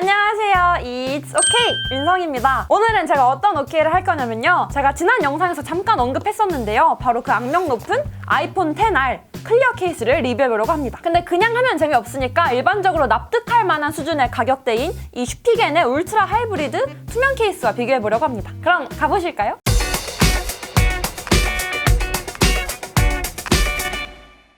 안녕하세요. It's OK 윤성입니다. 오늘은 제가 어떤 OK를 할 거냐면요. 제가 지난 영상에서 잠깐 언급했었는데요. 바로 그 악명 높은 아이폰 XR 클리어 케이스를 리뷰해보려고 합니다. 근데 그냥 하면 재미없으니까 일반적으로 납득할 만한 수준의 가격대인 이 슈피겐의 울트라 하이브리드 투명 케이스와 비교해보려고 합니다. 그럼 가보실까요?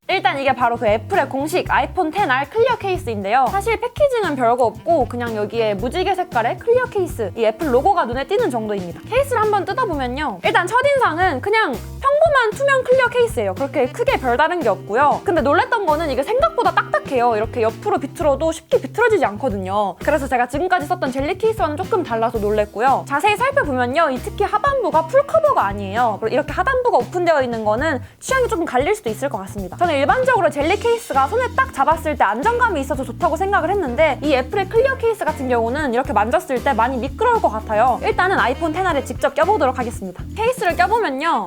일단 이게 바로 그 애플의 공식 아이폰 XR 클리어 케이스인데요. 사실 패키징은 별거 없고 그냥 여기에 무지개 색깔의 클리어 케이스, 이 애플 로고가 눈에 띄는 정도입니다. 케이스를 한번 뜯어보면요. 일단 첫인상은 그냥 평범한 투명 클리어 케이스예요. 그렇게 크게 별다른 게 없고요. 근데 놀랬던 거는 이게 생각보다 딱딱해요. 이렇게 옆으로 비틀어도 쉽게 비틀어지지 않거든요. 그래서 제가 지금까지 썼던 젤리 케이스와는 조금 달라서 놀랬고요. 자세히 살펴보면요. 이 특히 하단부가 풀커버가 아니에요. 그리고 이렇게 하단부가 오픈되어 있는 거는 취향이 조금 갈릴 수도 있을 것 같습니다. 저는 일반적으로 젤리 케이스가 손에 딱 잡았을 때 안정감이 있어서 좋다고 생각을 했는데 이 애플의 클리어 케이스 같은 경우는 이렇게 만졌을 때 많이 미끄러울 것 같아요. 일단은 아이폰 XR에 직접 껴보도록 하겠습니다. 케이스를 껴보면요.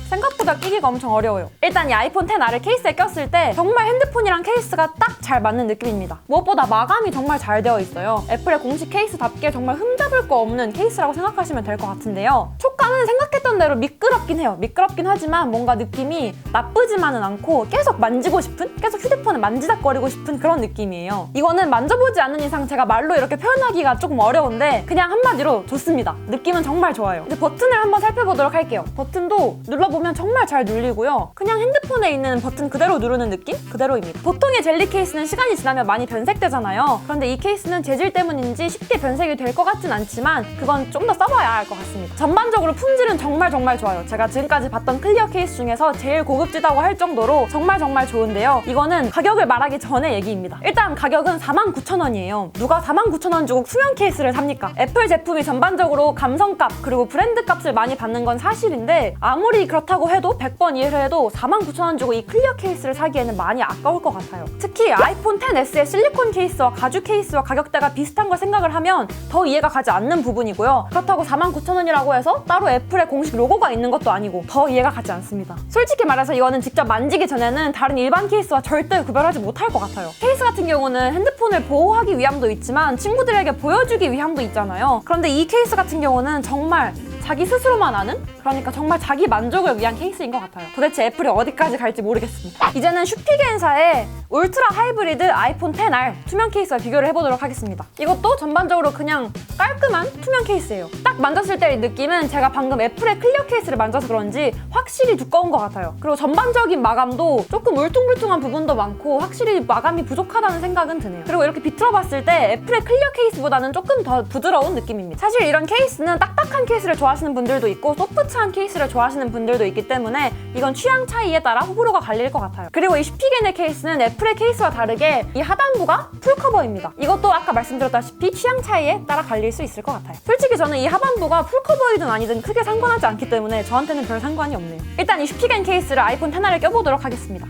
생각보다 끼기가 엄청 어려워요. 일단 이 아이폰 XR을 케이스에 꼈을 때 정말 핸드폰이랑 케이스가 딱 잘 맞는 느낌입니다. 무엇보다 마감이 정말 잘 되어 있어요. 애플의 공식 케이스답게 정말 흠잡을 거 없는 케이스라고 생각하시면 될 것 같은데요. 촉감은 생각했던 대로 미끄럽긴 해요. 미끄럽긴 하지만 뭔가 느낌이 나쁘지만은 않고 계속 만지고 싶은? 계속 휴대폰을 만지작거리고 싶은 그런 느낌이에요. 이거는 만져보지 않는 이상 제가 말로 이렇게 표현하기가 조금 어려운데 그냥 한마디로 좋습니다. 느낌은 정말 좋아요. 이제 버튼을 한번 살펴보도록 할게요. 버튼도 눌러보면 정말 잘 눌리고요. 그냥 핸드폰에 있는 버튼 그대로 누르는 느낌? 그대로입니다. 보통의 젤리 케이스는 시간이 지나면 많이 변색되잖아요. 그런데 이 케이스는 재질 때문인지 쉽게 변색이 될 것 같진 않지만 그건 좀 더 써봐야 할 것 같습니다. 전반적으로 품질은 정말 좋아요. 제가 지금까지 봤던 클리어 케이스 중에서 제일 고급지다고 할 정도로 정말 좋은데요. 이거는 가격을 말하기 전에 얘기입니다. 일단 가격은 49,000원이에요. 누가 49,000원 주고 투명 케이스를 삽니까? 애플 제품이 전반적으로 감성값 그리고 브랜드 값을 많이 받는 건 사실인데 아무리 그렇다고 해도 100번 이해를 해도 49,000원 주고 이 클리어 케이스를 사기에는 많이 아까울 것 같아요. 특히 아이폰 XS의 실리콘 케이스와 가죽 케이스와 가격대가 비슷한 걸 생각을 하면 더 이해가 가지 않는 부분이고요. 그렇다고 49,000원이라고 해서 따로 애플의 공식 로고가 있는 것도 아니고 더 이해가 가지 않습니다. 솔직히 말해서 이거는 직접 만지기 전에는 다른 일반 케이스와 절대 구별하지 못할 것 같아요. 케이스 같은 경우는 핸드폰을 보호하기 위함도 있지만 친구들에게 보여주기 위함도 있잖아요. 그런데 이 케이스 같은 경우는 정말 자기 스스로만 아는? 그러니까 정말 자기 만족을 위한 케이스인 것 같아요. 도대체 애플이 어디까지 갈지 모르겠습니다. 이제는 슈피겐사의 울트라 하이브리드 아이폰 XR 투명 케이스와 비교를 해보도록 하겠습니다. 이것도 전반적으로 그냥 깔끔한 투명 케이스예요. 딱 만졌을 때의 느낌은 제가 방금 애플의 클리어 케이스를 만져서 그런지 확실히 두꺼운 것 같아요. 그리고 전반적인 마감도 조금 울퉁불퉁한 부분도 많고 확실히 마감이 부족하다는 생각은 드네요. 그리고 이렇게 비틀어봤을 때 애플의 클리어 케이스보다는 조금 더 부드러운 느낌입니다. 사실 이런 케이스는 딱딱한 케이스를 좋아하시는 분들도 있고 소프트한 케이스를 좋아하시는 분들도 있기 때문에 이건 취향 차이에 따라 호불호가 갈릴 것 같아요. 그리고 이 슈피겐의 케이스는 애플의 케이스와 다르게 이 하단부가 풀커버입니다. 이것도 아까 말씀드렸다시피 취향 차이에 따라 갈릴 수 있을 것 같아요. 솔직히 저는 이 하반부가 풀커버이든 아니든 크게 상관하지 않기 때문에 저한테는 별 상관이 없네요. 일단 이 슈피겐 케이스를 아이폰 XR에 껴보도록 하겠습니다.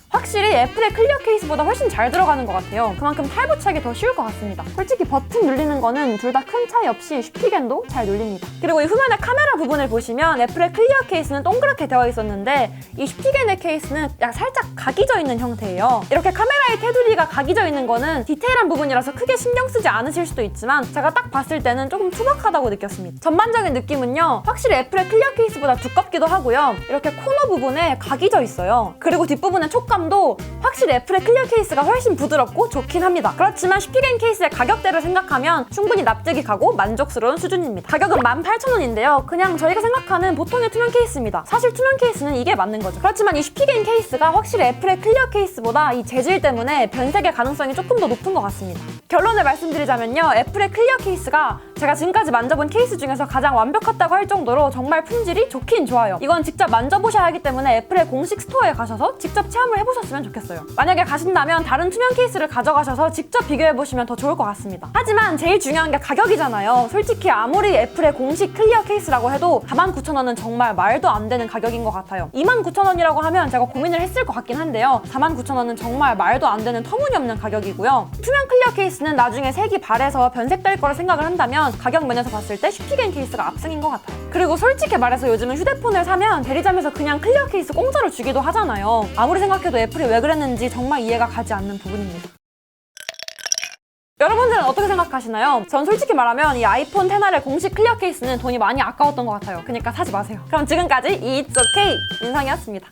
확실히 애플의 클리어 케이스보다 훨씬 잘 들어가는 것 같아요. 그만큼 탈부착이 더 쉬울 것 같습니다. 솔직히 버튼 눌리는 거는 둘 다 큰 차이 없이 슈피겐도 잘 눌립니다. 그리고 이 후면의 카메라 부분을 보시면 애플의 클리어 케이스는 동그랗게 되어 있었는데 이 슈피겐의 케이스는 살짝 각이져 있는 형태예요. 이렇게 카메라의 테두리가 각이져 있는 거는 디테일한 부분이라서 크게 신경 쓰지 않으실 수도 있지만 제가 딱 봤을 때는 조금 투박하다고 느꼈습니다. 전반적인 느낌은요. 확실히 애플의 클리어 케이스보다 두껍기도 하고요. 이렇게 코너 부분에 각이져 있어요. 그리고 뒷부분의 촉감도 확실히 애플의 클리어 케이스가 훨씬 부드럽고 좋긴 합니다. 그렇지만 슈피겐 케이스의 가격대를 생각하면 충분히 납득이 가고 만족스러운 수준입니다. 가격은 18,000원인데요. 그냥 저희가 생각하는 보통의 투명 케이스입니다. 사실 투명 케이스는 이게 맞는 거죠. 그렇지만 이 슈피겐 케이스가 확실히 애플의 클리어 케이스보다 이 재질 때문에 변색의 가능성이 조금 더 높은 것 같습니다. 결론을 말씀드리자면요. 애플의 클리어 케이스가 제가 지금까지 만져본 케이스 중에서 가장 완벽하다고 할 정도로 정말 품질이 좋긴 좋아요. 이건 직접 만져보셔야 하기 때문에 애플의 공식 스토어에 가셔서 직접 체험을 해보셨으면 좋겠어요. 만약에 가신다면 다른 투명 케이스를 가져가셔서 직접 비교해보시면 더 좋을 것 같습니다. 하지만 제일 중요한 게 가격이잖아요. 솔직히 아무리 애플의 공식 클리어 케이스라고 해도 49,000원은 정말 말도 안 되는 가격인 것 같아요. 29,000원이라고 하면 제가 고민을 했을 것 같긴 한데요. 49,000원은 정말 말도 안 되는 터무니없는 가격이고요. 투명 클리어 케이스는 나중에 색이 바래서 변색될 거라 생각을 한다면 가격 면에서 봤을 때 슈피겐 케이스가 압승인 것 같아요. 그리고 솔직히 말해서 요즘은 휴대폰을 사면 대리점에서 그냥 클리어 케이스 공짜로 주기도 하잖아요. 아무리 생각해도 애플이 왜 그랬는지 정말 이해가 가지 않는 부분입니다. 여러분들은 어떻게 생각하시나요? 전 솔직히 말하면 이 아이폰 XR의 공식 클리어 케이스는 돈이 많이 아까웠던 것 같아요. 그러니까 사지 마세요. 그럼 지금까지 It's OK 민성이었습니다.